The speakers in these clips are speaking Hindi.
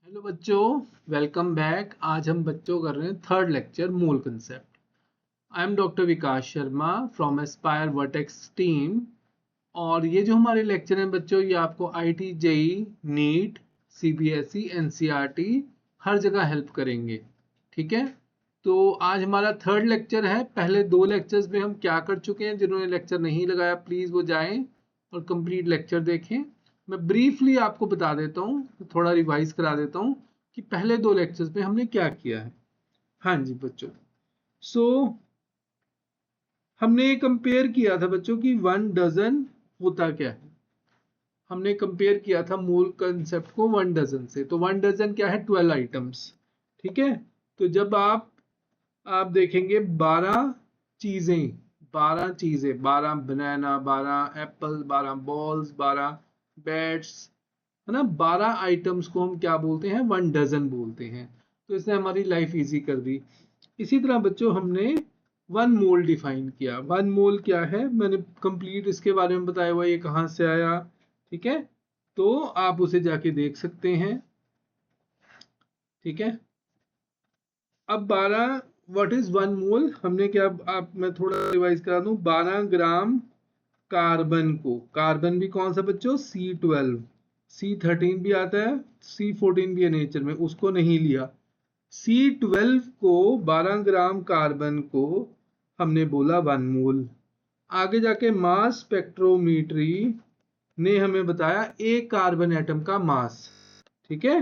हेलो बच्चों, वेलकम बैक। आज हम बच्चों कर रहे हैं third lecture mole concept. I am doctor Vikas Sharma from Aspire Vertex team. और ये जो हमारे लेक्चर हैं बच्चों, ये आपको IIT JEE NEET CBSE NCERT हर जगह हेल्प करेंगे। ठीक है, तो आज हमारा थर्ड लेक्चर है। पहले दो लेक्चर्स में हम क्या कर चुके हैं, जिन्होंने लेक्चर नहीं लगाया प्लीज़ वो जाएं और कंप्लीट लेक्चर देखें। मैं ब्रीफली आपको बता देता हूँ, थोड़ा रिवाइज करा देता हूँ कि पहले दो लेक्चर्स में हमने क्या किया है। हाँ जी बच्चों, सो हमने कंपेयर किया था बच्चों कि 1 डजन होता क्या है। हमने कंपेयर किया था मोल कंसेप्ट को 1 डजन से। तो 1 डजन क्या है, 12 आइटम्स। ठीक है, तो जब आप देखेंगे 12 चीजें, 12 चीजें, 12 बनाना, 12 एप्पल, 12 बॉल्स, 12 बैट्स, है ना। 12 आइटम्स को हम क्या बोलते हैं, 1 डजन बोलते हैं। तो इसने हमारी लाइफ इजी कर दी। इसी तरह बच्चों हमने 1 मोल डिफाइन किया। 1 मोल क्या है, मैंने कंप्लीट इसके बारे में बताया हुआ, ये कहाँ से आया। ठीक है, तो आप उसे जाके देख सकते हैं। ठीक है, अब 12, व्हाट इज 1 मोल, हमने क्या, आप मैं थोड़ा रिवाइज करा दूं। 12 ग्राम कार्बन को, कार्बन भी कौन सा बच्चों, C12, C13 भी आता है, C14 भी है नेचर में, उसको नहीं लिया। C12 को, 12 ग्राम कार्बन को हमने बोला 1 मोल। आगे जाके मास स्पेक्ट्रोमीट्री ने हमें बताया एक कार्बन एटम का मास। ठीक है,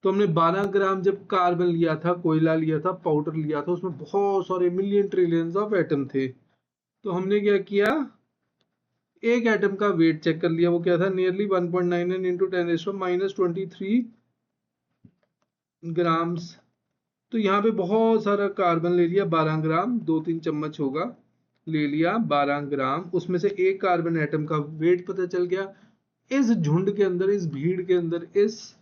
तो हमने 12 ग्राम जब कार्बन लिया था, कोयला लिया था, पाउडर लिया था, उसमें बहुत सारे मिलियन ट्रिलियंस ऑफ एटम थे। तो हमने क्या किया, एक एटम का वेट चेक कर लिया, वो क्या था, नियरली 1.99 इंटू 10⁻23 ग्राम्स। तो यहाँ पे बहुत सारा कार्बन ले लिया, 12 ग्राम, 2-3 चम्मच होगा, ले लिया 12 ग्राम। उसमें से एक कार्बन एटम का वेट पता चल गया। इस झुंड के अंदर, इस भीड़ के अंदर, इस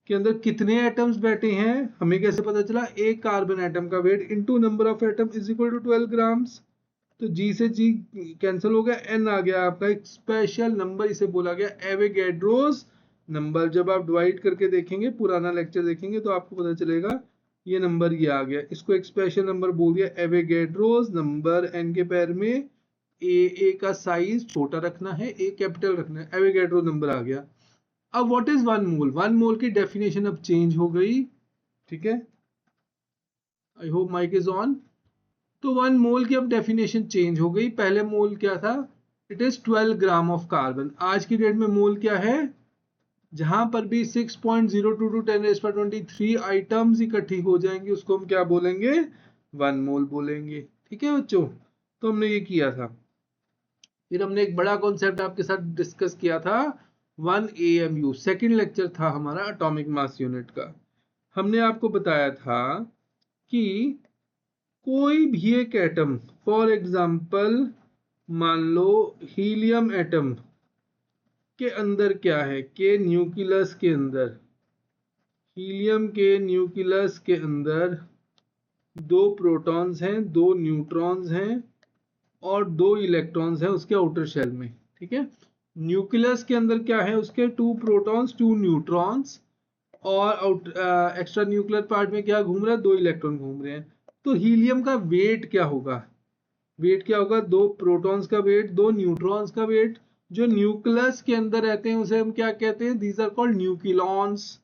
के अंदर कितने एटम्स बैठे हैं हमें कैसे पता चला, एक कार्बन एटम का weight into number of atom is equal to 12 grams. तो जी से जी कैंसिल हो गया, एन आ गया आपका एक स्पेशल नंबर, इसे बोला गया एवोगैड्रोस नंबर। जब आप डिवाइड करके देखेंगे, पुराना लेक्चर देखेंगे, तो आपको पता चलेगा ये नंबर ये आ गया। इसको एक स्पेशल नंबर बोल दिया एवोगैड्रोस नंबर। एन के पैर में ए का साइज छोटा रखना है, ए कैपिटल रखना है, एवोगैड्रो नंबर आ गया। अब व्हाट इज 1 मोल, 1 मोल की डेफिनेशन अब चेंज हो गई। ठीक है, I hope mike is on. तो 1 मोल की अब डेफिनेशन चेंज हो गई। पहले मोल क्या था, it is 12 gram of carbon. आज की डेट में मोल क्या है, जहां पर भी 6.02 टू 10⁻23 आइटम्स इकट्ठी हो जाएंगी उसको हम क्या बोलेंगे, 1 मोल बोलेंगे। ठीक है बच्चों, तो हमने ये किया था। फिर हमने एक बड़ा कॉन्सेप्ट आपके साथ डिस्कस किया था, 1 AMU, सेकेंड लेक्चर था हमारा एटॉमिक मास यूनिट का। हमने आपको बताया था कि कोई भी एक एटम, फॉर एग्जांपल मान लो हीलियम एटम के अंदर क्या है, के न्यूक्लियस के अंदर, हीलियम के न्यूक्लियस के अंदर 2 प्रोटॉन्स हैं, 2 न्यूट्रॉन्स हैं और 2 इलेक्ट्रॉन्स हैं उसके आउटर शेल में। ठीक है, न्यूक्लियस के अंदर क्या है, उसके 2 प्रोटॉन्स, 2 न्यूट्रॉन्स, और एक्स्ट्रा न्यूक्लियर पार्ट में क्या घूम रहा है, 2 इलेक्ट्रॉन घूम रहे हैं। तो हीलियम का वेट क्या होगा, वेट क्या होगा, 2 प्रोटॉन्स का वेट, 2 न्यूट्रॉन्स का वेट। जो न्यूक्लियस के अंदर रहते हैं उसे हम क्या कहते हैं, दीज आर कॉल्ड न्यूक्लियॉन्स।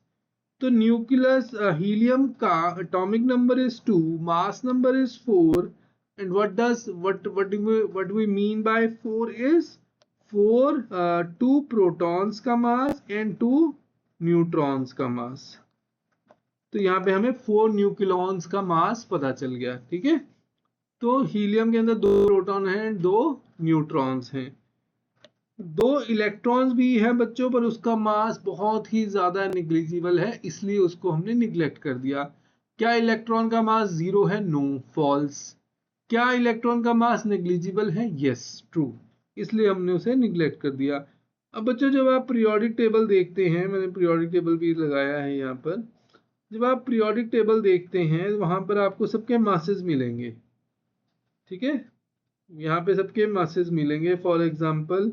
तो न्यूक्लियस हीलियम का atomic number is 2, mass number is 4, and what we mean by 4 is 4 2 protons का मास and 2 न्यूट्रॉन्स का मास। तो यहाँ पे हमें 4 न्यूक्लियॉन्स का मास पता चल गया। ठीक है, तो हीलियम के अंदर 2 प्रोटॉन हैं, 2 न्यूट्रॉन्स हैं, 2 इलेक्ट्रॉन्स भी है बच्चों, पर उसका मास बहुत ही ज्यादा निग्लिजिबल है, इसलिए उसको हमने निग्लेक्ट कर दिया। क्या इलेक्ट्रॉन का मास 0 है, नो, फॉल्स। क्या इलेक्ट्रॉन का मास नेग्लिजिबल है, यस, ट्रू, इसलिए हमने उसे निग्लेक्ट कर दिया। अब बच्चों जब आप पीरियोडिक टेबल देखते हैं, मैंने पीरियोडिक टेबल भी लगाया है यहाँ पर, जब आप पीरियोडिक टेबल देखते हैं वहां पर आपको सबके मासेस मिलेंगे। ठीक है, यहाँ पे सबके मासेस मिलेंगे। फॉर एग्जांपल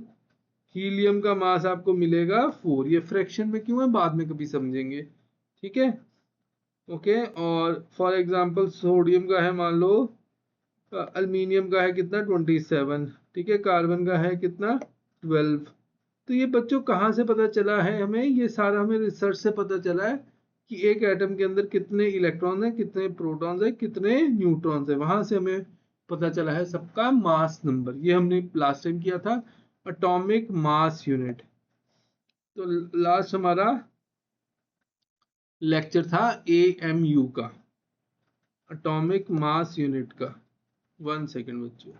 हीलियम का मास आपको मिलेगा 4, ये फ्रैक्शन में क्यों है बाद में कभी समझेंगे। ठीक है, ओके। और फॉर एग्जांपल सोडियम का है मान लो, अल्मीनियम का है कितना 27, ठीक है, कार्बन का है कितना 12। तो ये बच्चों कहाँ से पता चला है हमें? ये सारा हमें रिसर्च से पता चला है कि एक एटम के अंदर कितने इलेक्ट्रॉन हैं, कितने प्रोटॉन्स हैं, कितने न्यूट्रॉन्स हैं, वहां से हमें पता चला है सबका मास नंबर। ये हमने लास्ट टाइम किया था, एटॉमिक मास यूनिट। तो लास्ट हमारा लेक्चर था एएमयू का, एटॉमिक मास यूनिट का। 1 सेकेंड बच्चों।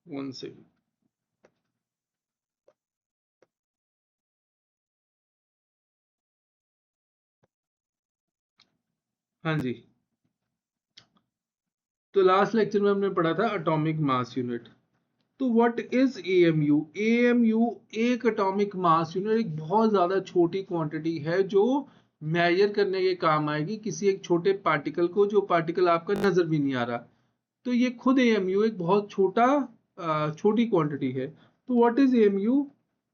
One second. हाँ जी, तो लास्ट लेक्चर में हमने पढ़ा था एटॉमिक मास यूनिट। तो व्हाट इज एएमयू? एएमयू एक एटॉमिक मास यूनिट, एक बहुत ज्यादा छोटी क्वांटिटी है जो मेजर करने के काम आएगी किसी एक छोटे पार्टिकल को, जो पार्टिकल आपका नजर भी नहीं आ रहा। तो ये खुद एएमयू एक बहुत छोटी क्वांटिटी है। तो what is AMU?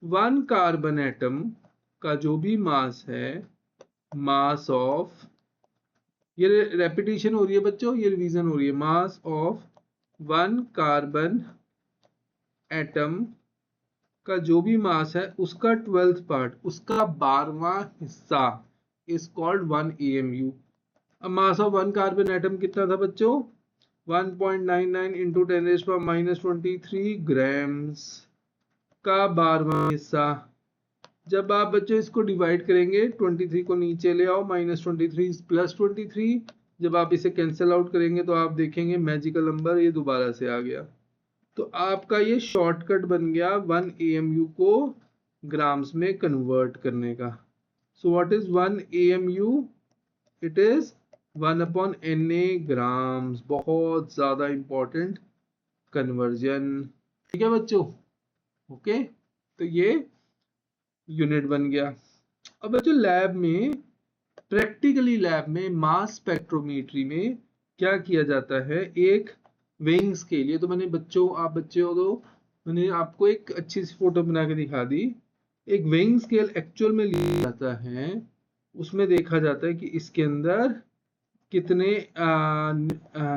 1 carbon atom का जो भी मास है, मास ऑफ, ये रेपिटेशन हो रही है बच्चों, ये रिवीजन हो रही है, मास ऑफ 1 कार्बन एटम का जो भी मास है उसका 12th पार्ट, उसका 12वां हिस्सा इज कॉल्ड 1 एएमयू। अब मास ऑफ 1 कार्बन एटम कितना था बच्चों? 1.99 इंटू 10⁻⁻23 ग्राम्स का 12वां हिस्सा। जब आप बच्चों इसको डिवाइड करेंगे, 23 को नीचे ले आओ, -23 प्लस 23, जब आप इसे कैंसिल आउट करेंगे तो आप देखेंगे मैजिकल नंबर ये दोबारा से आ गया। तो आपका ये शॉर्टकट बन गया 1 एएमयू को ग्राम्स में कन्वर्ट करने का। So what is 1 AMU? It is 1/Na grams. बहुत ज्यादा इंपॉर्टेंट कन्वर्जन, ठीक है बच्चों, ओके। तो ये यूनिट बन गया। अब बच्चों लैब में, प्रैक्टिकली लैब में मास स्पेक्ट्रोमेट्री में क्या किया जाता है, एक वेइंग स्केल, ये तो मैंने बच्चों, आप बच्चे हो तो मैंने आपको एक अच्छी सी फोटो बना के दिखा दी। एक वेइंग स्केल एक्चुअल में लिया जाता है, उसमें देखा जाता है कि इसके अंदर कितने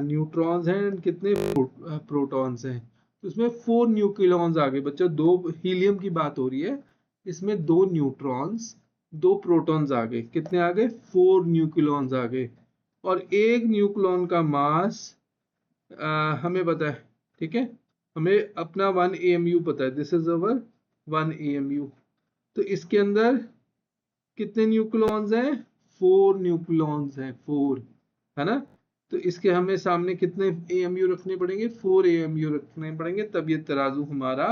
न्यूट्रॉन्स हैं, कितने प्रोटॉन्स हैं। तो उसमें 4 न्यूक्लियॉन्स आ गए बच्चों, 2 हीलियम की बात हो रही है, इसमें 2 न्यूट्रॉन्स 2 प्रोटॉन्स आ गए। कितने आ गए? 4 न्यूक्लियॉन्स आ गए। और एक न्यूक्लियॉन का मास हमें पता है, ठीक है, हमें अपना 1 एएमयू पता है, दिस इज अवर 1 एएमयू। तो इसके अंदर कितने न्यूक्लियॉन्स हैं? 4 न्यूक्लियॉन्स हैं, 4, है ना। तो इसके हमें सामने कितने एएमयू रखने पड़ेंगे? 4 एएमयू रखने पड़ेंगे, तब ये तराजू हमारा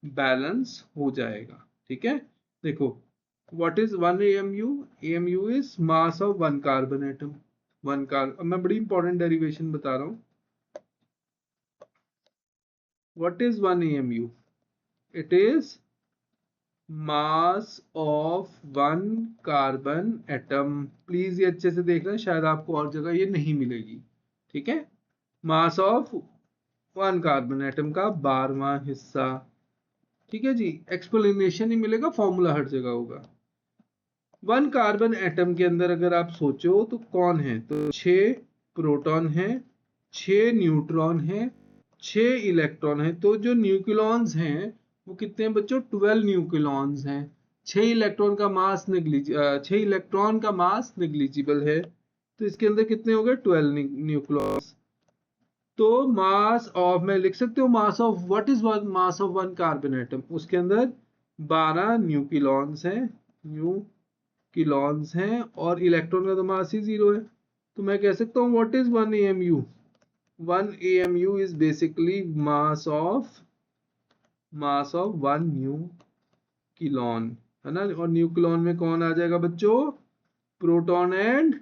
बैलेंस हो जाएगा, ठीक है। देखो, what is 1 AMU? AMU is mass of 1 carbon atom. 1 carbon, अब मैं बड़ी इंपॉर्टेंट डेरिवेशन बता रहा हूँ। What is 1 AMU? It is mass of 1 carbon atom. Please ये अच्छे से देखना, शायद आपको और जगह ये नहीं मिलेगी, ठीक है। मास ऑफ 1 कार्बन एटम का 12वां हिस्सा, ठीक है जी। एक्सप्लेनेशन ही मिलेगा, फॉर्मूला हर जगह होगा। 1 कार्बन एटम के अंदर अगर आप सोचो तो कौन है, तो 6 प्रोटॉन है, 6 न्यूट्रॉन है, 6 इलेक्ट्रॉन है। तो जो न्यूक्लियॉन्स हैं वो कितने हैं बच्चों? 12 न्यूक्लियॉन्स हैं। 6 इलेक्ट्रॉन का मास 6 इलेक्ट्रॉन का मास नेग्लिजिबल है, तो इसके अंदर कितने हो गए? 12 न्यूक्लियॉन्स। तो मास ऑफ, मैं लिख सकते हो mass of, what is mass of 1 carbon atom? उसके अंदर 12 न्यूक्लियॉन्स हैं, न्यूक्लियॉन्स हैं, और इलेक्ट्रॉन का तो मास ही 0 है। तो मैं कह सकता हूँ what is 1 AMU? 1 AMU is basically mass of 1 nucleon, है ना। और न्यूक्लियॉन में कौन आ जाएगा बच्चों? प्रोटॉन एंड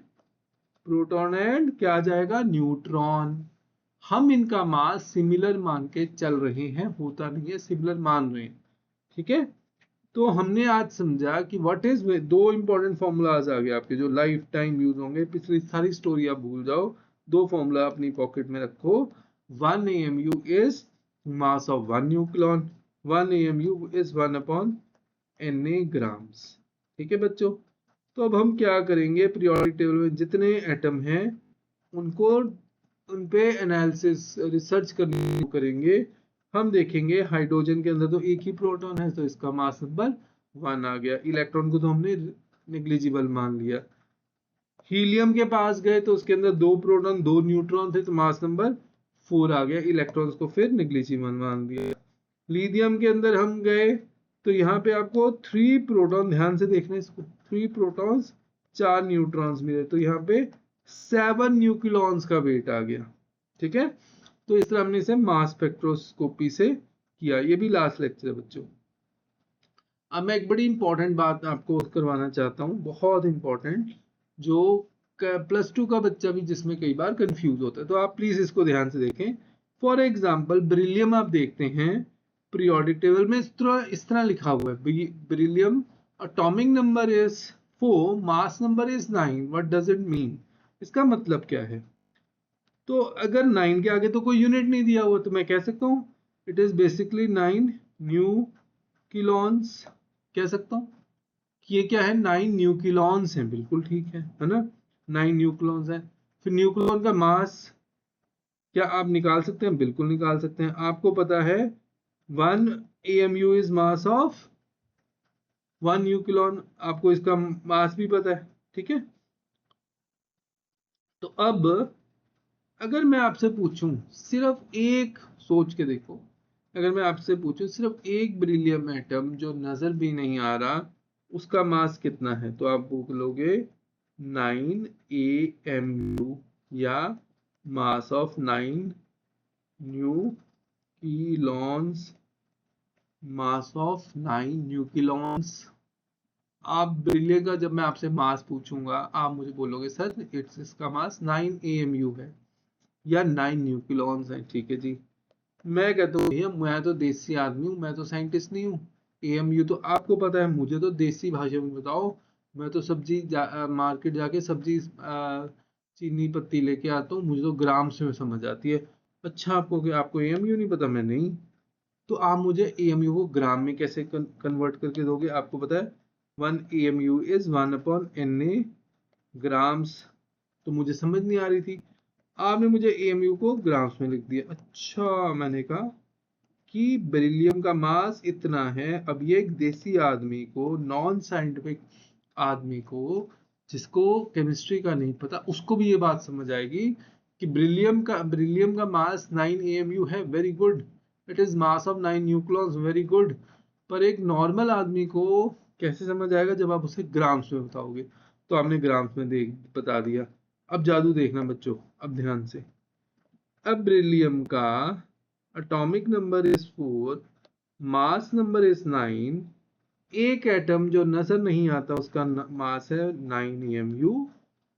क्या आ जाएगा? न्यूट्रॉन। हम इनका मास सिमिलर मान के चल रहे हैं, होता नहीं है, सिमिलर मान रहे हैं, ठीक है। तो हमने आज समझा कि व्हाट इज, 2 इंपॉर्टेंट फॉर्मूलाज आ गए आपके जो लाइफ टाइम यूज होंगे। पिछली सारी स्टोरी आप भूल जाओ, दो फॉर्मूला अपनी पॉकेट में रखो। 1 AMU is mass of 1 nucleon, 1 AMU is 1/Na grams. ठीक है बच्चों, तो अब हम क्या करेंगे, पीरियोडिक टेबल में जितने एटम हैं उनको उन पे एनालिसिस रिसर्च करनी करेंगे। हम देखेंगे हाइड्रोजन के अंदर तो एक ही प्रोटॉन है, तो इसका मास नंबर 1 आ गया। इलेक्ट्रॉन को तो हमने नेग्लिजिबल मान लिया। हीलियम के पास गए तो उसके अंदर 2 प्रोटॉन 2 न्यूट्रॉन थे, तो मास नंबर 4 आ गया। इलेक्ट्रॉन्स को फिर नेग्लिजिबल मान दिया। लिथियम के अंदर हम गए तो यहाँ पे आपको 3 प्रोटॉन, ध्यान से देखना इसको, 3 प्रोटॉन्स 4 न्यूट्रॉन्स मिले, तो यहाँ पे 7 न्यूक्लियॉन्स का वेट आ गया। ठीक है, तो इस तरह हमने इसे मास स्पेक्ट्रोस्कोपी से किया। ये भी लास्ट लेक्चर है बच्चों। अब मैं एक बड़ी इंपॉर्टेंट बात आपको करवाना चाहता हूँ, बहुत इंपॉर्टेंट, जो +2 का बच्चा भी जिसमें कई बार कंफ्यूज होता है, तो आप प्लीज इसको ध्यान से देखें। फॉर एग्जाम्पल बेरिलियम आप देखते हैं पीरियोडिक टेबल में इस तरह लिखा हुआ है, beryllium atomic number is 4, mass number is 9। What does it mean? इसका मतलब क्या है? तो अगर 9 के आगे तो कोई यूनिट नहीं दिया हुआ, तो मैं कह सकता हूँ इट इज बेसिकली 9 न्यूक्लियॉन्स, कह सकता हूँ कि ये क्या है, 9 न्यूक्लियॉन्स हैं। बिल्कुल ठीक है ना, 9 न्यूक्लियॉन्स हैं। फिर न्यूक्लियॉन का मास क्या आप निकाल सकते हैं? बिल्कुल निकाल सकते हैं। आपको पता है 1 AMU is mass of 1 nucleon, आपको इसका मास भी पता है। ठीक है, तो अब अगर मैं आपसे पूछूं, सिर्फ एक, सोच के देखो, अगर मैं आपसे पूछूं सिर्फ एक बेरिलियम एटम जो नजर भी नहीं आ रहा, उसका मास कितना है, तो आप बोलोगे 9 AMU, या mass of 9 nucleons, mass of 9 nucleons. आप बेरिलियम का जब मैं आपसे मास पूछूंगा, आप मुझे बोलोगे सर इसका मास 9 AMU है या 9 न्यूक्लियॉन्स है। ठीक है जी, मैं कहता हूँ भैया मैं तो देसी आदमी हूँ, मैं तो साइंटिस्ट नहीं हूँ। AMU तो आपको पता है, मुझे तो देसी भाषा में बताओ। मैं तो मार्केट जाके सब्जी चीनी पत्ती लेके आता हूँ, मुझे तो ग्राम्स में समझ आती है। अच्छा, आपको AMU नहीं पता? मैं नहीं। तो आप मुझे AMU को ग्राम में कैसे कन्वर्ट करके दोगे? आपको पता है 1 AMU इज 1/Na ग्राम्स। तो मुझे समझ नहीं आ रही थी, आपने मुझे AMU को ग्राम्स में लिख दिया। अच्छा, मैंने कहा कि बेरिलियम का मास इतना है। अब ये एक देसी आदमी को, नॉन साइंटिफिक आदमी को, जिसको केमिस्ट्री का नहीं पता, उसको भी ये बात समझ आएगी कि बेरिलियम का मास 9 AMU है। Very good, it is mass of 9 nucleons, very good. पर एक नॉर्मल आदमी को कैसे समझ आएगा जब आप उसे ग्राम्स में बताओगे? तो आपने ग्राम्स में बता दिया। अब जादू देखना बच्चों, अब ध्यान से। अब बेरिलियम का atomic number is 4, mass number is 9। एक एटम जो नजर नहीं आता उसका मास है 9 AMU।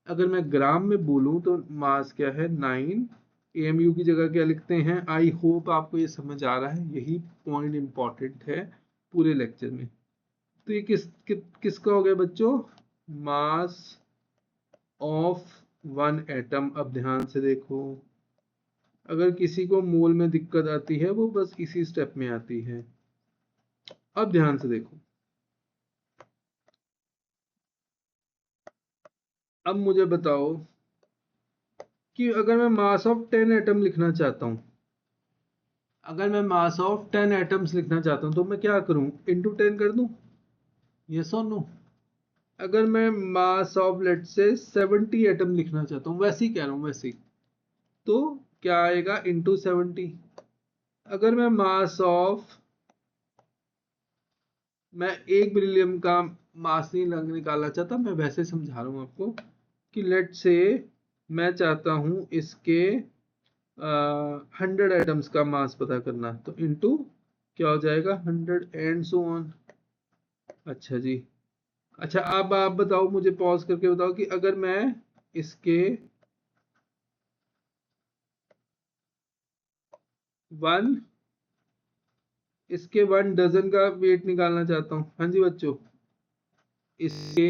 अगर मैं ग्राम में बोलूं तो मास क्या है 9, AMU की जगह क्या लिखते हैं? आई होप आपको ये समझ आ रहा है, यही पॉइंट इंपॉर्टेंट है पूरे लेक्चर में। तो ये किसका हो गया बच्चों? मास ऑफ 1 एटम। अब ध्यान से देखो, अगर किसी को मोल में दिक्कत आती है वो बस इसी स्टेप में आती है। अब ध्यान से देखो, अब मुझे बताओ कि अगर मैं मास ऑफ 10 एटम लिखना चाहता हूं, अगर मैं मास ऑफ 10 एटम्स लिखना चाहता हूं तो मैं क्या करूं? इंटू 10 कर दूं? यस और नो? अगर मैं मास ऑफ लेट से 70 एटम लिखना चाहता हूं, वैसे ही कह रहा हूं, वैसे ही, तो क्या आएगा? इंटू 70। अगर मैं मास ऑफ, मैं एक बेरिलियम का मास नहीं निकालना चाहता, मैं वैसे समझा रहा हूँ आपको कि लेट से मैं चाहता हूँ इसके 100 एटम्स का मास पता करना, तो इनटू क्या हो जाएगा? 100 एंड सो ऑन। अच्छा जी, अच्छा अब आप बताओ, मुझे पॉज करके बताओ कि अगर मैं इसके 1 डजन का वेट निकालना चाहता हूँ। हाँ जी बच्चों, इसके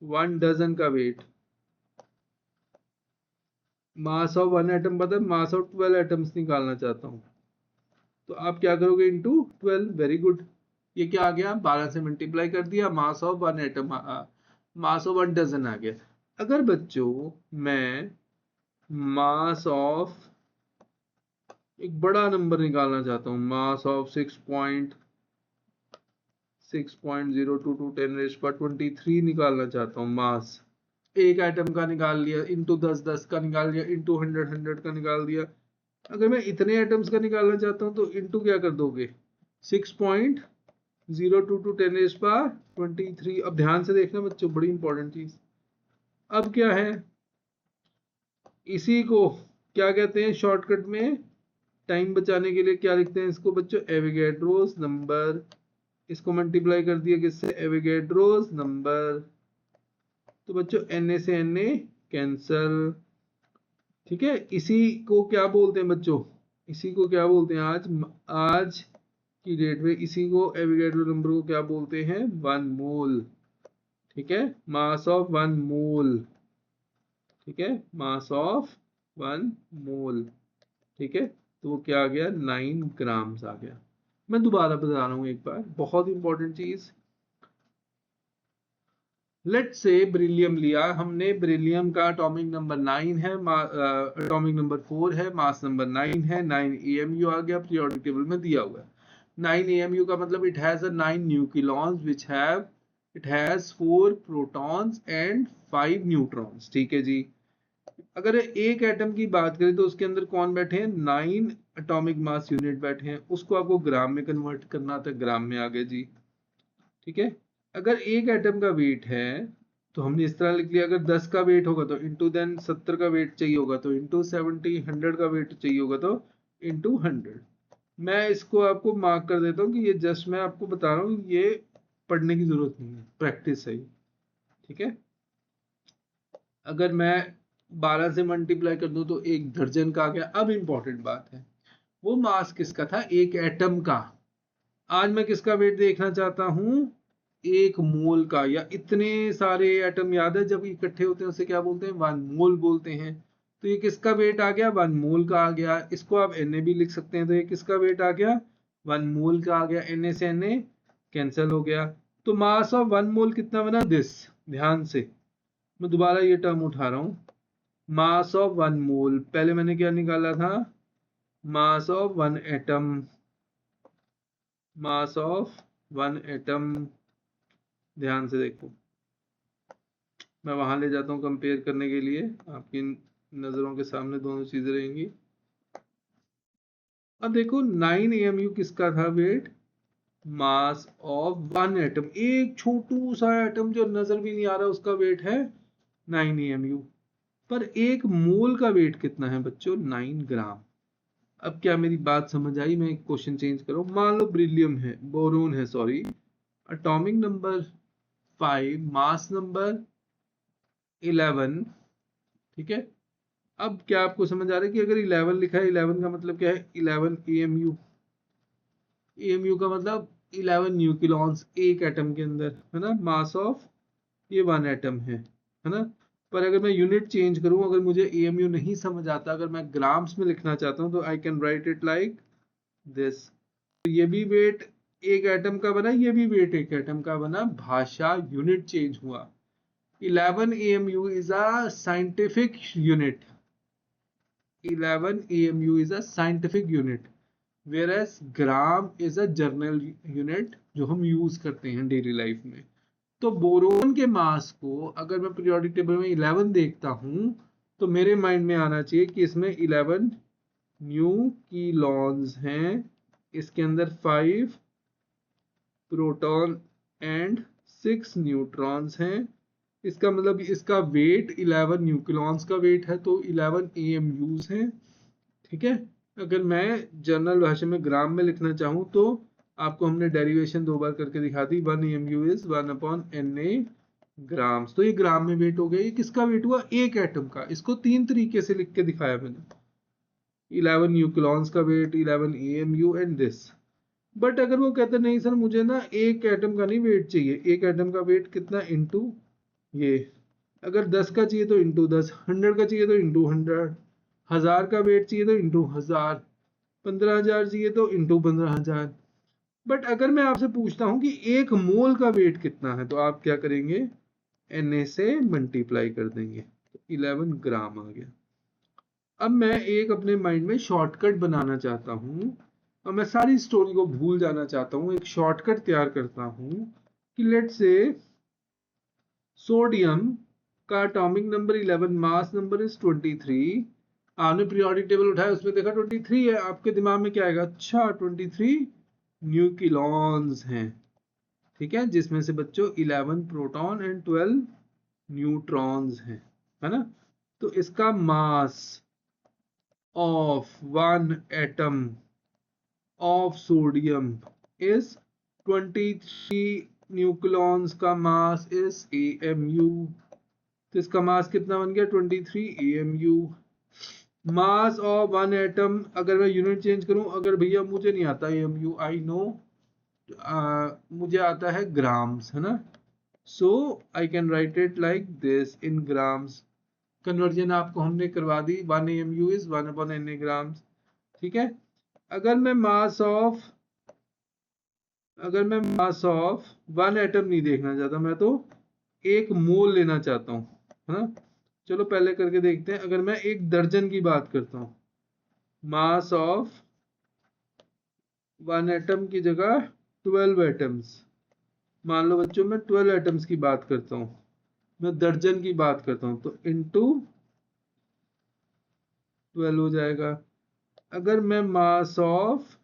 1 डजन का वेट, मास ऑफ 1 एटम पता है, मास ऑफ 12 एटम्स निकालना चाहता हूँ, तो आप क्या करोगे, इनटू 12। Very good. ये क्या आ गया, 12 से मल्टीप्लाई कर दिया, mass of 1 atom, mass of 1 dozen आ गया। अगर बच्चों मैं मास ऑफ एक बड़ा नंबर निकालना चाहता हूँ, मास ऑफ 6.02 10⁻23 निकालना चाहता हूँ, मास एक एटम का निकाल लिया, इंटू 10 10 का निकाल लिया, इंटू 100 100 का निकाल दिया। अगर मैं इतने एटम्स का निकालना चाहता हूँ तो इंटू क्या कर दोगे, 6.02 10⁻23। अब ध्यान से देखना बच्चों, बड़ी इंपॉर्टेंट चीज। अब क्या है, इसी को क्या कहते हैं शॉर्टकट में, टाइम बचाने के लिए क्या लिखते हैं इसको बच्चों, एवोगैड्रोस नंबर। इसको मल्टीप्लाई कर दिया किससे, एवोगैड्रोस नंबर। तो बच्चों Na से Na कैंसल। ठीक है, इसी को क्या बोलते हैं बच्चों, इसी को क्या बोलते हैं, आज की डेट में इसी को, एवोगैड्रो नंबर को क्या बोलते हैं, 1 मोल। ठीक है, मास ऑफ 1 मोल। ठीक है, मास ऑफ 1 मोल। ठीक है, तो वो क्या आ गया, 9 ग्राम्स आ गया। मैं दोबारा बता रहा हूँ एक बार, बहुत इंपॉर्टेंट चीज। लेट से बेरिलियम लिया हमने, बेरिलियम का एटॉमिक नंबर 9 है, एटॉमिक नंबर 4 है, मास नंबर 9 है, 9 AMU आ गया, पीरियोडिक टेबल में दिया हुआ है। 9 AMU का मतलब it has 9 nucleons which have, it has 4 protons and 5 neutrons. ठीक है जी। अगर एक एटम की बात करें तो उसके अंदर कौन बैठे हैं, 9 एटॉमिक मास यूनिट बैठे हैं, उसको आपको ग्राम में कन्वर्ट करना था, ग्राम में आ गया जी। ठीक है, अगर एक एटम का वेट है तो हमने इस तरह लिख लिया, अगर 10 का वेट होगा तो इंटू, देन 70 का वेट चाहिए होगा तो इंटू 70, 100 का वेट चाहिए होगा तो इंटू 100। मैं इसको आपको मार्क कर देता हूँ कि ये जस्ट मैं आपको बता रहा हूँ, ये पढ़ने की जरूरत नहीं है, प्रैक्टिस है। ठीक है, अगर मैं 12 से मल्टीप्लाई कर दूं तो 1 दर्जन का आ गया। अब इंपॉर्टेंट बात है, वो मास किसका था, एक एटम का। आज मैं किसका वेट देखना चाहता हूं, 1 मोल का, या इतने सारे एटम याद है जब इकट्ठे होते हैं उसे क्या बोलते हैं, 1 मोल बोलते हैं। तो ये किसका वेट आ गया, 1 मोल का आ गया। इसको आप Na भी लिख सकते हैं, तो ये किसका वेट आ गया, 1 मोल का आ गया। Na से Na कैंसिल हो गया। तो मास ऑफ 1 मोल कितना बना, दिस। ध्यान से मैं दोबारा ये टर्म उठा रहा हूं, मास ऑफ 1 मोल, पहले मैंने क्या निकाला था, मास of 1 atom, mass of 1 atom. ध्यान से देखो, मैं वहां ले जाता हूँ कंपेयर करने के लिए, आपकी नजरों के सामने दोनों चीजें रहेंगी। अब देखो 9 AMU किसका था वेट, मास ऑफ 1 एटम, एक छोटू सा एटम जो नजर भी नहीं आ रहा उसका वेट है 9 AMU। पर एक मोल का वेट कितना है बच्चों, 9 ग्राम। अब क्या मेरी बात समझ आई, मैं क्वेश्चन चेंज करूं, मान लो बेरिलियम है, बोरोन है sorry, atomic number 5, mass number 11। ठीक है, अब क्या आपको समझ आ रहा है कि अगर 11 लिखा है, 11 का मतलब क्या है, 11 AMU। AMU का मतलब 11 न्यूक्लियॉन्स एक एटम के अंदर, है ना। मास ऑफ ये 1 एटम है ना। पर अगर मैं यूनिट चेंज करूं, अगर मुझे AMU नहीं समझ आता, अगर मैं ग्राम्स में लिखना चाहता हूं तो आई can write it like this. तो ये भी वेट एक एटम का बना, ये भी वेट एक एटम का बना, भाषा यूनिट चेंज हुआ। 11 AMU is a scientific unit. 11 AMU is a scientific unit, whereas gram is a journal unit जो हम यूज करते हैं डेली लाइफ में। तो बोरोन के मास को अगर मैं पीरियोडिक टेबल में 11 देखता हूं तो मेरे माइंड में आना चाहिए कि इसमें 11 न्यूक्लियॉन्स हैं, इसके अंदर 5 प्रोटॉन एंड 6 न्यूट्रॉन्स हैं। इसका मतलब इसका वेट 11 न्यूक्लियॉन्स का वेट है, तो 11 AMUs हैं। ठीक है, अगर मैं जनरल भाषा में ग्राम में लिखना चाहूँ तो आपको हमने डेरिवेशन 2 बार करके दिखा दी, 1 AMU इज 1/Na ग्राम्स। तो ये ग्राम में वेट हो गया। ये किसका वेट हुआ, एक एटम का। इसको 3 तरीके से लिख के दिखाया मैंने, 11 न्यूक्लियॉन्स का weight, 11 AMU and this. But अगर वो कहते नहीं सर मुझे ना एक एटम का नहीं वेट चाहिए, एक एटम का वेट कितना, इंटू ये, अगर 10 का चाहिए तो इंटू 10, 100 का चाहिए तो इंटू 100, 1000 का वेट चाहिए तो इंटू 1000, 15,000 चाहिए तो इंटू 15,000। बट अगर मैं आपसे पूछता हूं कि 1 मोल का वेट कितना है, तो आप क्या करेंगे, Na से मल्टीप्लाई कर देंगे, तो 11 ग्राम आ गया। अब मैं एक अपने माइंड में शॉर्टकट बनाना चाहता हूँ और मैं सारी स्टोरी को भूल जाना चाहता हूँ। एक शॉर्टकट तैयार करता हूँ कि लेट से सोडियम का atomic number 11, mass number is 23। आपने पीरियोडिक टेबल उठाया, उसमें देखा 23 है, आपके दिमाग में क्या आएगा, अच्छा 23 न्यूक्लियॉन्स हैं, ठीक है, जिसमें से बच्चों 11 प्रोटॉन एंड 12 न्यूट्रॉन्स हैं, है ना। तो इसका मास of one atom of sodium is 23 nucleons का मास is AMU। तो इसका मास कितना बन गया, 23 AMU। Mass of one atom, अगर मैं यूनिट चेंज करूं, अगर भैया मुझे नहीं आता AMU, आई नो, मुझे आता है ग्राम्स, है ना। So I can write it like this in grams. Conversion आपको हमने करवा दी, 1 AMU इज 1/Na ग्राम्स, ठीक है। अगर मैं मास ऑफ वन एटम नहीं देखना चाहता, मैं तो 1 मोल लेना चाहता हूँ, है ना। चलो पहले करके देखते हैं। अगर मैं 1 दर्जन की बात करता हूँ, मास ऑफ वन एटम की जगह 12 एटम्स, मान लो बच्चों मैं 12 एटम्स की बात करता हूँ, मैं दर्जन की बात करता हूँ, तो इंटू 12 हो जाएगा। अगर मैं मास ऑफ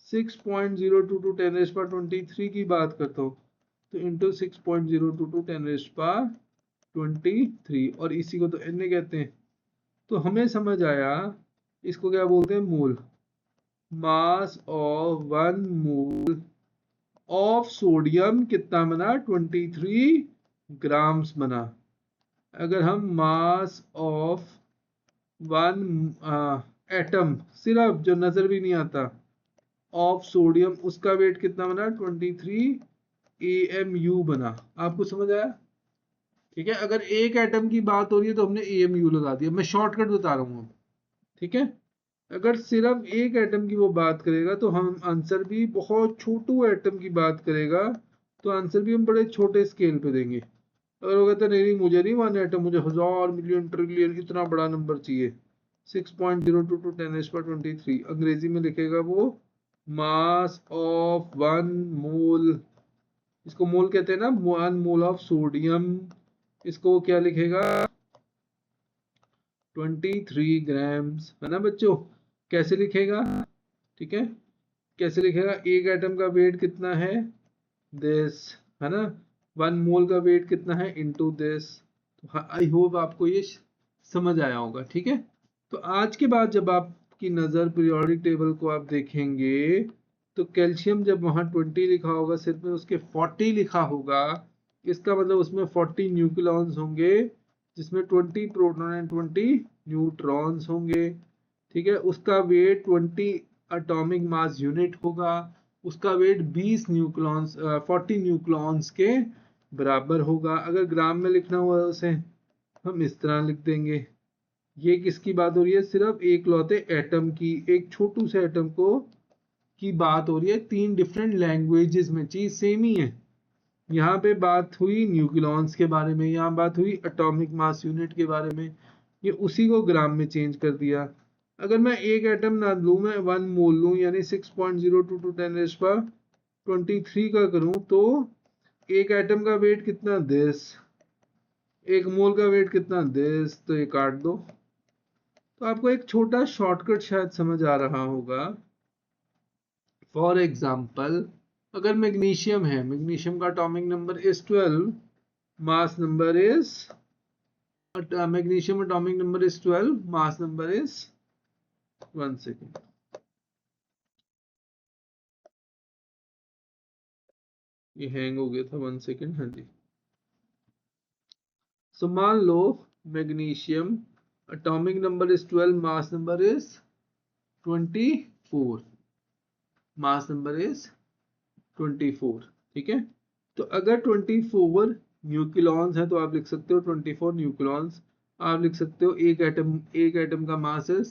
6.022 10⁻23 की बात करता हूँ, तो इंटू 6.022 10⁻23, और इसी को तो Na कहते हैं। तो हमें समझ आया इसको क्या बोलते हैं, mole. Mass of 1 mole of sodium कितना बना, 23 ग्राम्स बना। अगर हम मास ऑफ 1 एटम, सिर्फ जो नजर भी नहीं आता, ऑफ सोडियम, उसका वेट कितना बना, 23 AMU बना। आपको समझ आया, ठीक है। अगर एक एटम की बात हो रही है तो हमने AMU लगा दिया, मैं शॉर्टकट बता रहा हूँ अब, ठीक है। अगर सिर्फ एक एटम की वो बात करेगा तो हम आंसर भी, बहुत छोटू एटम की बात करेगा तो आंसर भी हम बड़े छोटे स्केल पे देंगे। अगर वो कहता नहीं मुझे नहीं 1 एटम, मुझे 1000 मिलियन ट्रिलियन इतना बड़ा नंबर चाहिए, 6.022 10⁻23, अंग्रेजी में लिखेगा वो मास ऑफ 1 मोल, इसको मोल कहते हैं ना, 1 मोल ऑफ सोडियम, इसको वो क्या लिखेगा, 23 ग्राम्स, है ना बच्चों। कैसे लिखेगा, ठीक है, कैसे लिखेगा, एक एटम का वेट कितना है, दिस, है ना, 1 मोल का वेट कितना है, इनटू दिस। आई होप आपको ये समझ आया होगा, ठीक है। तो आज के बाद जब आपकी नज़र पीरियोडिक टेबल को आप देखेंगे, तो कैल्शियम जब वहाँ 20 लिखा होगा, सिर्फ में उसके 40 लिखा होगा, इसका मतलब उसमें 40 न्यूक्लियॉन्स होंगे, जिसमें 20 प्रोटॉन एंड 20 न्यूट्रॉन्स होंगे, ठीक है। उसका वेट 20 एटॉमिक मास यूनिट होगा, उसका वेट 20 न्यूक्लियॉन्स 40 न्यूक्लियॉन्स के बराबर होगा। अगर ग्राम में लिखना हुआ उसे हम इस तरह लिख देंगे। ये किसकी बात हो रही है, सिर्फ एक लौते एटम की, एक छोटू से एटम को की बात हो रही है। 3 डिफरेंट लैंग्वेजेस में, चीज सेम ही है। यहाँ पे बात हुई न्यूक्लियॉन्स के बारे में, यहाँ बात हुई एटॉमिक मास यूनिट के बारे में, ये उसी को ग्राम में चेंज कर दिया। अगर मैं एक एटम ना लूँ, मैं 1 मोल लूँ, यानी 6.022 10⁻23 का करूँ, तो एक एटम का वेट कितना, दिस, एक मोल का वेट कितना, दिस, तो ये काट दो। तो आपको एक छोटा शॉर्टकट शायद समझ आ रहा होगा। फॉर एग्जाम्पल, अगर मैग्नीशियम है, मैग्नीशियम का atomic number is 12, mass number is, magnesium atomic number is 12, mass number is, 1 second, ये हैंग हो गया था, 1 सेकेंड, हाँ जी। सो मान लो magnesium atomic number is 12, mass number is 24, mass number is 24, ठीक है। तो अगर 24 न्यूक्लियॉन्स हैं तो आप लिख सकते हो 24 न्यूक्लियॉन्स, आप लिख सकते हो एक एटम का मास है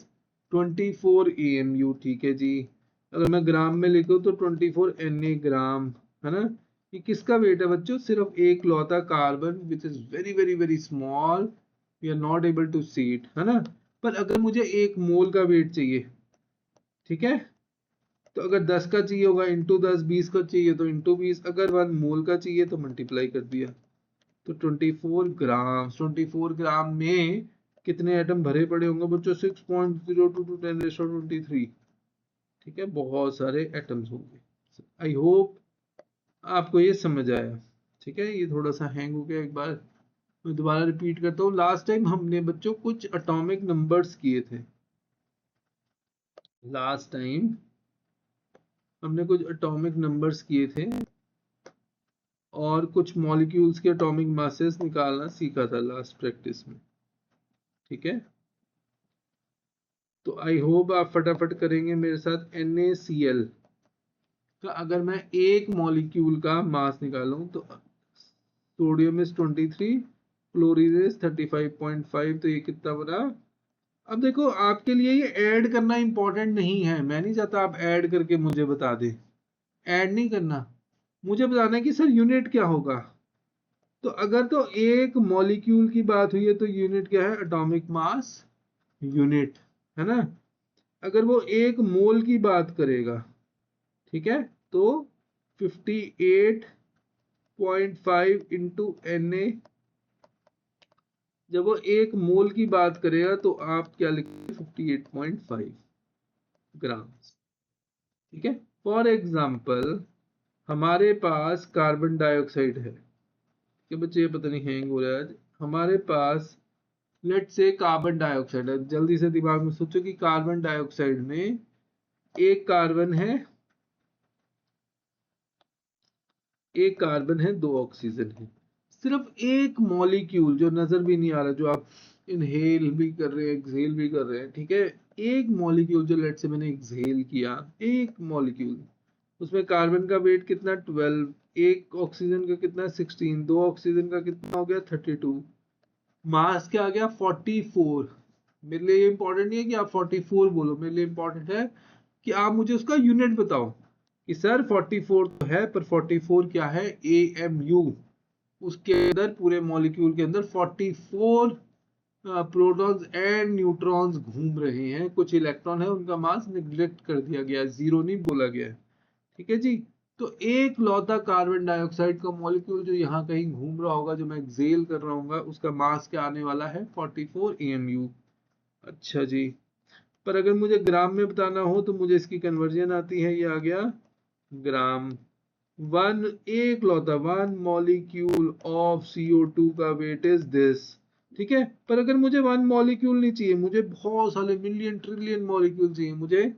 24 AMU, ठीक है जी। अगर मैं ग्राम में लिखूं तो 24 Na ग्राम, है ना। ये किसका वेट है बच्चों? सिर्फ एक लौता carbon which is very very very small, we are not able to see it, है ना। पर अगर मुझे एक मोल का वेट चाहिए, ठीक है, तो अगर 10 का चाहिए होगा इंटू 10, 20 का चाहिए तो इंटू 20, अगर 1 मोल का चाहिए तो मल्टीप्लाई कर दिया। तो 24 ग्राम में कितने एटम भरे पड़े होंगे बच्चों? 6.02 टू 10⁻23, ठीक है, बहुत सारे एटम्स होंगे। आई होप आपको ये समझ आया, ठीक है। ये थोड़ा सा हैंग हो गया, एक बार मैं दोबारा रिपीट करता हूँ। लास्ट टाइम हमने बच्चों कुछ एटॉमिक नंबर्स किए थे, लास्ट टाइम हमने कुछ एटॉमिक नंबर्स किए थे और कुछ मॉलिक्यूल्स के एटॉमिक मासेस निकालना सीखा था लास्ट प्रैक्टिस में, ठीक है। तो आई होप आप फटाफट करेंगे मेरे साथ। NaCl का अगर मैं एक मॉलिक्यूल का मास निकालूं तो सोडियम इज 23, क्लोरीन इज 35.5, तो ये कितना बना? अब देखो आपके लिए ये ऐड करना इंपॉर्टेंट नहीं है, मैं नहीं चाहता आप ऐड करके मुझे बता दे, ऐड नहीं करना, मुझे बताना है कि सर यूनिट क्या होगा। तो अगर तो एक मॉलिक्यूल की बात हुई है तो यूनिट क्या है? एटॉमिक मास यूनिट, है ना। अगर वो एक मोल की बात करेगा, ठीक है, तो 58.5 इंटू Na। जब वो एक मोल की बात करेगा तो आप क्या लिखेंगे? 58.5 ग्राम, ठीक है। फॉर एग्जाम्पल हमारे पास कार्बन डाइऑक्साइड है, कि बच्चे ये पता नहीं हैंग हो रहा है आज। हमारे पास लेट से कार्बन डाइऑक्साइड है, जल्दी से दिमाग में सोचो कि कार्बन डाइऑक्साइड में एक कार्बन है, एक कार्बन है, दो ऑक्सीजन है। सिर्फ एक मॉलिक्यूल जो नजर भी नहीं आ रहा, जो आप इनहेल भी कर रहे हैं, एक्सहेल भी कर रहे हैं, ठीक है, एक मॉलिक्यूल जो लेट से मैंने एक्सहेल किया, एक मॉलिक्यूल, उसमें कार्बन का वेट कितना? 12, एक ऑक्सीजन का कितना? 16, दो ऑक्सीजन का कितना हो गया? 32, मास क्या आ गया? 44। मेरे लिए ये इंपॉर्टेंट नहीं है कि आप 44 बोलो, मेरे लिए इंपॉर्टेंट है कि आप मुझे उसका यूनिट बताओ कि सर 44 तो है, पर 44 क्या है? AMU। उसके अंदर पूरे मॉलिक्यूल के अंदर 44 प्रोटॉन्स एंड न्यूट्रॉन्स घूम रहे हैं, कुछ इलेक्ट्रॉन है, उनका मास निग्लेक्ट कर दिया गया, जीरो नहीं बोला गया है, ठीक है जी। तो एक लौता कार्बन डाइऑक्साइड का मॉलिक्यूल जो यहाँ कहीं घूम रहा होगा, जो मैं एक्सेल कर रहा हूँ, उसका मास क्या आने वाला है? 44 AMU। अच्छा जी, पर अगर मुझे ग्राम में बताना हो तो मुझे इसकी कन्वर्जन आती है, ये आ गया ग्राम। वन एक लौता, वन मॉलिक्यूल ऑफ CO2 का वेट इज दिस, ठीक है। पर अगर मुझे वन मॉलिक्यूल नहीं चाहिए, मुझे बहुत सारे मिलियन ट्रिलियन मॉलिक्यूल चाहिए, मुझे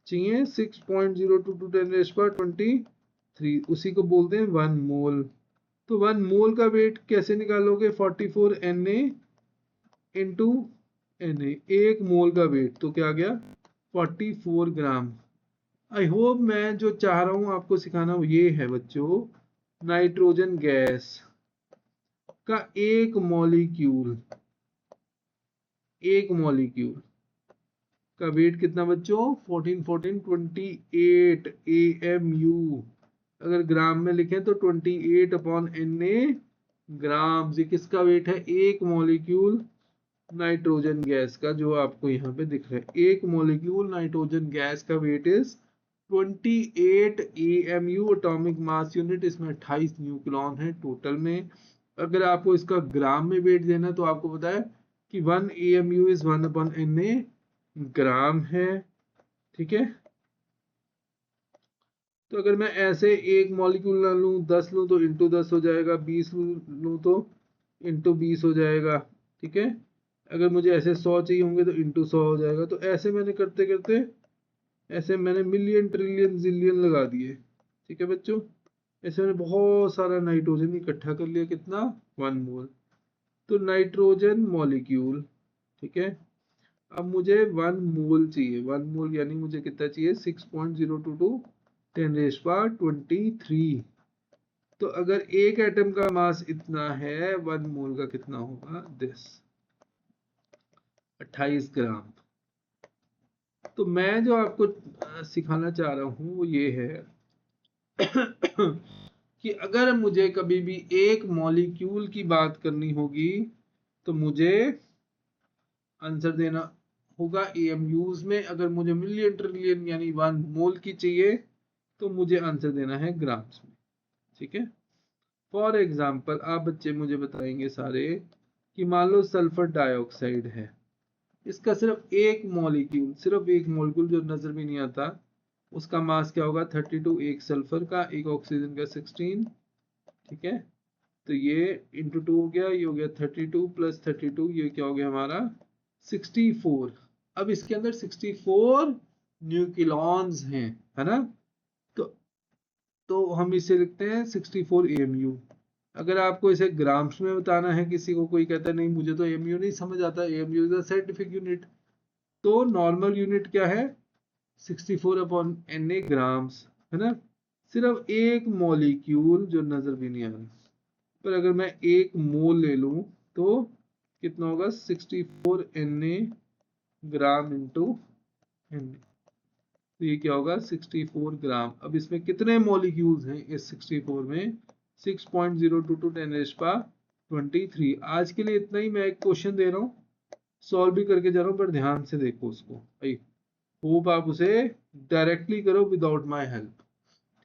चाहिए 6.02 टू 10⁻23, उसी को बोलते हैं 1 मोल। तो 1 मोल का वेट कैसे निकालोगे? 44 Na इंटू Na, एक मोल का वेट तो क्या आ गया? 44 ग्राम। आई होप मैं जो चाह रहा हूं आपको सिखाना वो ये है बच्चों, नाइट्रोजन गैस का एक मॉलिक्यूल का वेट कितना बच्चों? 14 AMU। अगर ग्राम में लिखें तो 28/Na ग्राम। ये किसका वेट है? एक मॉलिक्यूल नाइट्रोजन गैस का, जो आपको यहाँ पे दिख रहा है, एक मॉलिक्यूल नाइट्रोजन गैस का weight is 28 AMU atomic mass unit. इसमें 28 न्यूक्लॉन है टोटल में। अगर आपको इसका ग्राम में वेट देना तो आपको पता है कि 1 AMU इज 1/Na ग्राम है, ठीक है। तो अगर मैं ऐसे एक मॉलिक्यूल ना लूँ, 10 लूँ तो इंटू 10 हो जाएगा, 20 लूँ तो इंटू 20 हो जाएगा, ठीक है। अगर मुझे ऐसे 100 चाहिए होंगे तो इंटू 100 हो जाएगा। तो ऐसे मैंने करते करते ऐसे मैंने मिलियन ट्रिलियन जिलियन लगा दिए, ठीक है बच्चों। ऐसे मैंने बहुत सारा नाइट्रोजन इकट्ठा कर लिया, कितना? 1 मोल। तो नाइट्रोजन मॉलिक्यूल, ठीक है। अब मुझे 1 मोल चाहिए, 1 मोल यानी मुझे कितना चाहिए? 6.022 10⁻23। तो अगर एक एटम का मास इतना है, 1 मोल का कितना होगा? दिस, 28 ग्राम। तो मैं जो आपको सिखाना चाह रहा हूँ वो ये है कि अगर मुझे कभी भी एक मॉलिक्यूल की बात करनी होगी तो मुझे आंसर देना होगा एएमयूज में। अगर मुझे मिलियन ट्रिलियन यानी 1 मोल की चाहिए तो मुझे आंसर देना है ग्राम्स में। ठीक है। फॉर एग्जाम्पल आप बच्चे मुझे बताएंगे सारे कि मान लो सल्फर डाइऑक्साइड है, इसका सिर्फ एक मॉलिक्यूल जो नजर भी नहीं आता, उसका मास क्या होगा 32, एक सल्फर का, एक ऑक्सीजन का 16। ठीक है। तो ये इंटू 2 हो गया, ये हो गया 32 प्लस 32, ये क्या हो गया हमारा 64। अब इसके अंदर 64 न्यूक्लियॉन्स हैं, है ना। तो हम इसे लिखते हैं 64 एएमयू। अगर आपको इसे ग्राम्स में बताना है, किसी को कोई कहता है नहीं मुझे तो एएमयू नहीं समझ आता, AMU is a scientific unit, तो नॉर्मल यूनिट क्या है 64 अपॉन Na ग्राम्स, है ना। सिर्फ एक मॉलिक्यूल जो नजर भी नहीं आ रहा, पर अगर मैं एक मोल ले लूं तो कितना होगा 64 Na ग्राम इंटू Na। तो ये क्या होगा 64 ग्राम। अब इसमें कितने मॉलिक्यूल्स हैं इस 64 में 6.022 10⁻23। आज के लिए इतना ही। मैं एक क्वेश्चन दे रहा हूँ, सॉल्व भी करके जा रहा हूँ, पर ध्यान से देखो उसको। आई होप आप उसे डायरेक्टली करो विदाउट माय हेल्प।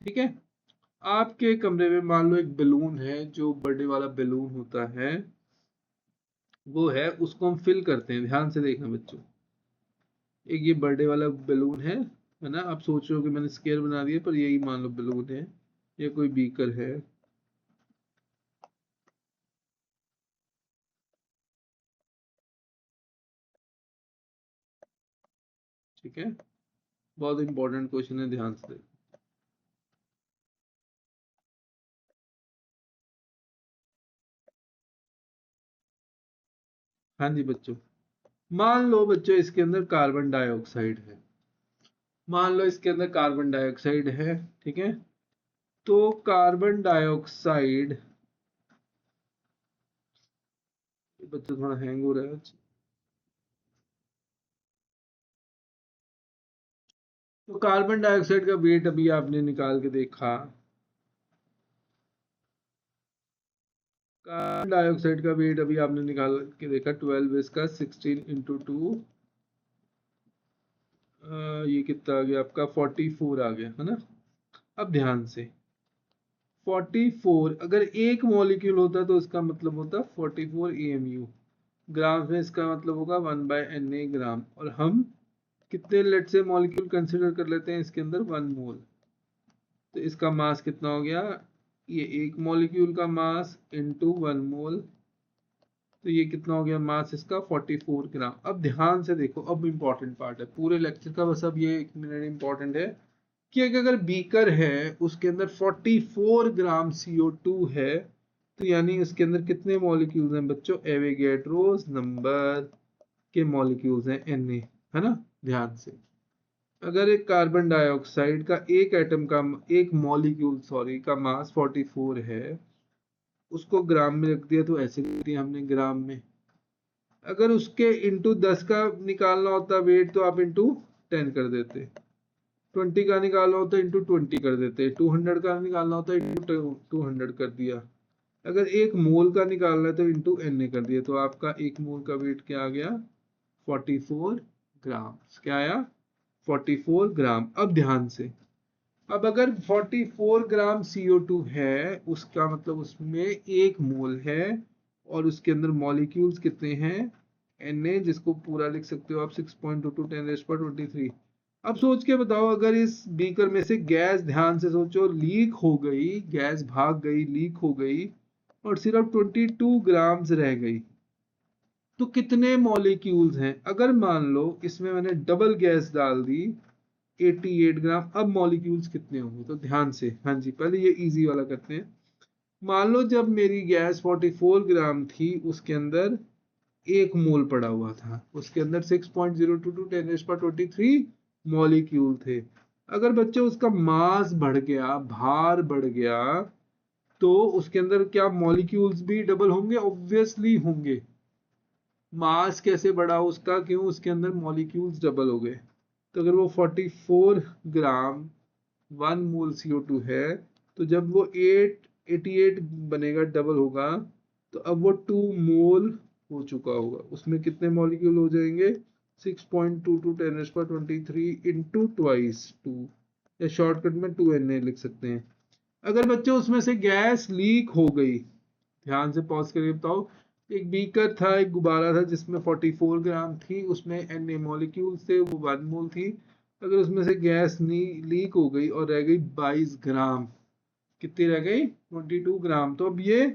ठीक है। आपके कमरे में मान लो एक बैलून है, जो बर्थडे वाला बैलून होता है वो है, उसको हम फिल करते हैं। ध्यान से देखना बच्चों, एक ये बर्थडे वाला बैलून है ना। आप सोच रहे हो कि मैंने स्केयर बना दिया, पर यही मान लो बैलून है, या कोई बीकर है। ठीक है। बहुत इंपॉर्टेंट क्वेश्चन है, ध्यान से देखो। हाँ जी बच्चों, मान लो बच्चों इसके अंदर कार्बन डाइऑक्साइड है। मान लो इसके अंदर कार्बन डाइऑक्साइड है। ठीक है। तो कार्बन डाइऑक्साइड, बच्चों थोड़ा हैंग हो रहा है। तो कार्बन डाइऑक्साइड का वेट अभी आपने निकाल के देखा, कार्बन डाइऑक्साइड का वेट अभी आपने निकाल के देखा 12 इसका 16 इंटू 2, ये कितना आ गया आपका 44 आ गया, है ना। अब ध्यान से 44 अगर एक मॉलिक्यूल होता तो इसका मतलब होता 44 एएमयू। ग्राम में इसका मतलब होगा 1/Na ग्राम। और हम कितने लेट से मॉलिक्यूल कंसिडर कर लेते हैं इसके अंदर 1 मोल। तो इसका मास कितना हो गया, ये एक मॉलिक्यूल का मास इंटू 1 मोल। तो ये कितना हो गया मास इसका 44 ग्राम। अब ध्यान से देखो, अब इंपॉर्टेंट पार्ट है पूरे लेक्चर का, बस अब ये 1 मिनट इंपॉर्टेंट है कि अगर बीकर है उसके अंदर 44 ग्राम CO2 है, तो यानी उसके अंदर कितने मॉलिक्यूल्स हैं बच्चों, एवोगैड्रोस नंबर के मॉलिक्यूल्स हैं Na, है ना। ध्यान से अगर एक कार्बन डाइऑक्साइड का एक एटम का एक मॉलिक्यूल सॉरी का मास 44 है, उसको ग्राम में रख दिया तो ऐसे लिख दिया हमने ग्राम में। अगर उसके इंटू 10 का निकालना होता वेट तो आप इंटू 10 कर देते, 20 का निकालना होता इंटू 20 कर देते, 200 का निकालना होता इंटू 200 कर दिया। अगर एक मोल का निकालना है तो इंटू Na कर दिया। तो आपका एक मोल का वेट क्या आ गया 44 ग्राम। क्या आया 44 ग्राम। अब ध्यान से, अब अगर 44 ग्राम CO2 है, उसका मतलब उसमें एक मोल है, और उसके अंदर मॉलिक्यूल्स कितने हैं Na, जिसको पूरा लिख सकते हो आप 6.22 10⁻23। अब सोच के बताओ, अगर इस बीकर में से गैस, ध्यान से सोचो, लीक हो गई, गैस भाग गई, लीक हो गई, और सिर्फ 22 ग्राम्स रह गई, तो कितने मॉलिक्यूल्स हैं। अगर मान लो इसमें मैंने डबल गैस डाल दी 88 ग्राम, अब मॉलिक्यूल्स कितने होंगे। तो ध्यान से, हाँ जी, पहले ये इजी वाला करते हैं। मान लो जब मेरी गैस 44 ग्राम थी, उसके अंदर एक मोल पड़ा हुआ था, उसके अंदर 6.022 10⁻23 मॉलिक्यूल थे। अगर बच्चों उसका मास बढ़ गया, भार बढ़ गया, तो उसके अंदर क्या मॉलिक्यूल्स भी डबल होंगे, ऑब्वियसली होंगे। मास कैसे बढ़ा उसका, क्यों, उसके अंदर मॉलिक्यूल्स डबल हो गए। तो अगर वो 44 ग्राम 1 मोल CO2 है, तो जब वो 88 बनेगा, डबल होगा, तो अब वो 2 मोल हो चुका होगा। उसमें कितने मॉलिक्यूल हो जाएंगे, 6.22 10⁻23 इंटू ट्वाइस 2, या शॉर्टकट में 2Na लिख सकते हैं। अगर बच्चों उसमें से गैस लीक हो गई, ध्यान से पॉज करके बताओ, एक बीकर था, एक गुब्बारा था जिसमें 44 ग्राम थी, उसमें Na मॉलिक्यूल थे, वो 1 मोल थी। अगर उसमें से गैस लीक हो गई और रह गई 22 ग्राम, कितनी रह गई, 22 ग्राम, तो अब ये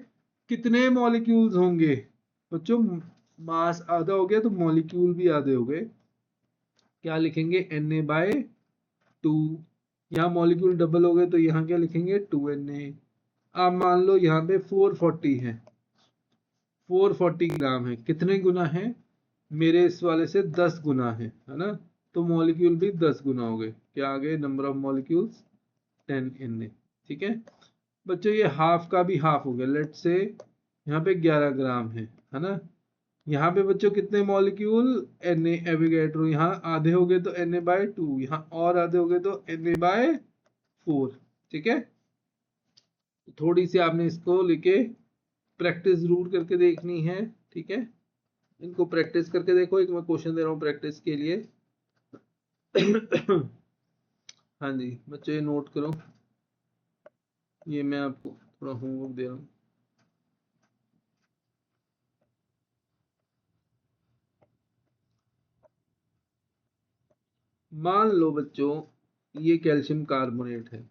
कितने मॉलिक्यूल्स होंगे बच्चों, मास आधा हो गया तो मॉलिक्यूल भी आधे हो गए। क्या लिखेंगे, Na/2। यहाँ मॉलिक्यूल डबल हो गए तो यहाँ क्या लिखेंगे, 2Na। अब मान लो यहाँ पे 440 है, 440 ग्राम है, कितने गुना है, मेरे इस वाले से 10 गुना है ना, तो मॉलिक्यूल भी 10 गुना हो गए। क्या आ गए, नंबर ऑफ मॉलिक्यूल्स 10Na। ठीक है बच्चों, ये हाफ का भी हाफ हो गया, लेट से यहाँ पे 11 ग्राम है ना। यहाँ पे बच्चों कितने मॉलिक्यूल, Na एवोगैड्रो, यहाँ आधे हो गए तो Na/2, यहाँ और आधे हो गए तो Na/4। ठीक है, थोड़ी सी आपने इसको लेके प्रैक्टिस जरूर करके देखनी है। ठीक है, इनको प्रैक्टिस करके देखो, एक मैं क्वेश्चन दे रहा हूँ प्रैक्टिस के लिए। हाँ जी बच्चों, ये नोट करो, ये मैं आपको थोड़ा होमवर्क दे रहा हूँ। मान लो बच्चों ये कैल्शियम कार्बोनेट है,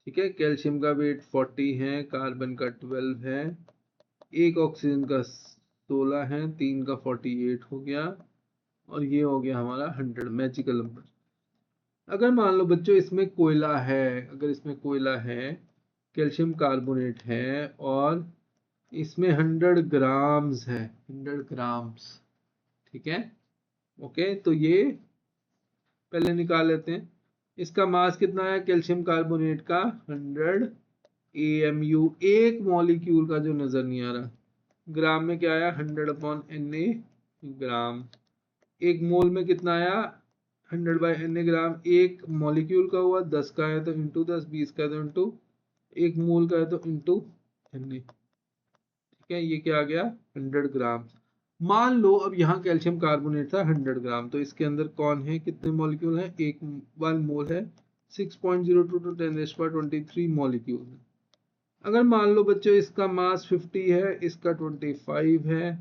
ठीक है, कैल्शियम का वेट 40 है, कार्बन का 12 है, एक ऑक्सीजन का 16 है, 3 का 48 हो गया, और ये हो गया हमारा 100, मैजिकल नंबर। अगर मान लो बच्चों इसमें कोयला है, अगर इसमें कोयला है, कैल्शियम कार्बोनेट है, और इसमें 100 ग्राम्स है, 100 ग्राम्स, ठीक है, ओके, तो ये पहले निकाल लेते हैं। इसका मास कितना है कैल्शियम कार्बोनेट का, 100 AMU, एक मॉलिक्यूल का जो नजर नहीं आ रहा। ग्राम में क्या आया, 100/Na ग्राम। एक मोल में कितना आया, 100/Na ग्राम। एक मॉलिक्यूल का हुआ, 10 का है तो इंटू 10, 20 का है तो इंटू, एक मोल का है तो इंटू Na। ठीक है, ये क्या आ गया, 100 ग्राम। मान लो अब यहाँ कैल्शियम कार्बोनेट था 100 ग्राम, तो इसके अंदर कौन है, कितने मॉलिक्यूल हैं, एक 1 मोल है, 6.02 10⁻23 मॉलिक्यूल है। अगर मान लो बच्चों इसका मास 50 है, इसका 25 है,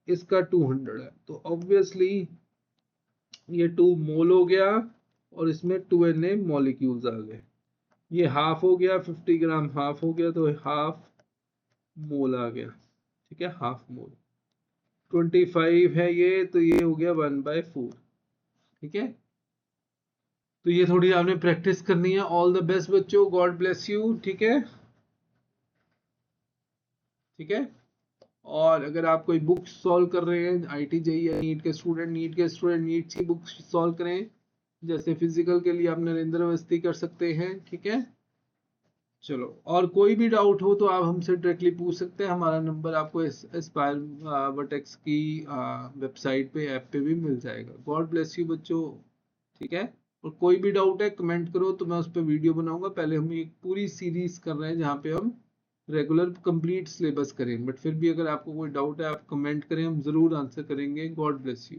इसका 200 है, तो ऑब्वियसली ये 2 मोल हो गया, और इसमें 2Na मॉलिक्यूल्स आ गए। ये हाफ हो गया, 50 ग्राम हाफ हो गया, तो हाफ मोल आ गया। ठीक है, हाफ मोल। 25 है ये, तो ये हो गया 1/4। ठीक है, तो ये थोड़ी आपने प्रैक्टिस करनी है। ऑल द बेस्ट बच्चों, गॉड ब्लेस यू। ठीक है, ठीक है, और अगर आप कोई बुक सॉल्व कर रहे हैं, IIT JEE या नीट की बुक सॉल्व करें, जैसे फिजिकल के लिए आप नरेंद्र अवस्थी कर सकते हैं। ठीक है, चलो, और कोई भी डाउट हो तो आप हमसे डायरेक्टली पूछ सकते हैं। हमारा नंबर आपको एस्पायर वर्टेक्स की वेबसाइट पे, ऐप पे भी मिल जाएगा। गॉड ब्लेस यू बच्चों। ठीक है, और कोई भी डाउट है कमेंट करो, तो मैं उस पर वीडियो बनाऊंगा। पहले हम एक पूरी सीरीज कर रहे हैं जहाँ पे हम रेगुलर कंप्लीट सिलेबस करें, बट फिर भी अगर आपको कोई डाउट है आप कमेंट करें, हम जरूर आंसर करेंगे। God bless you.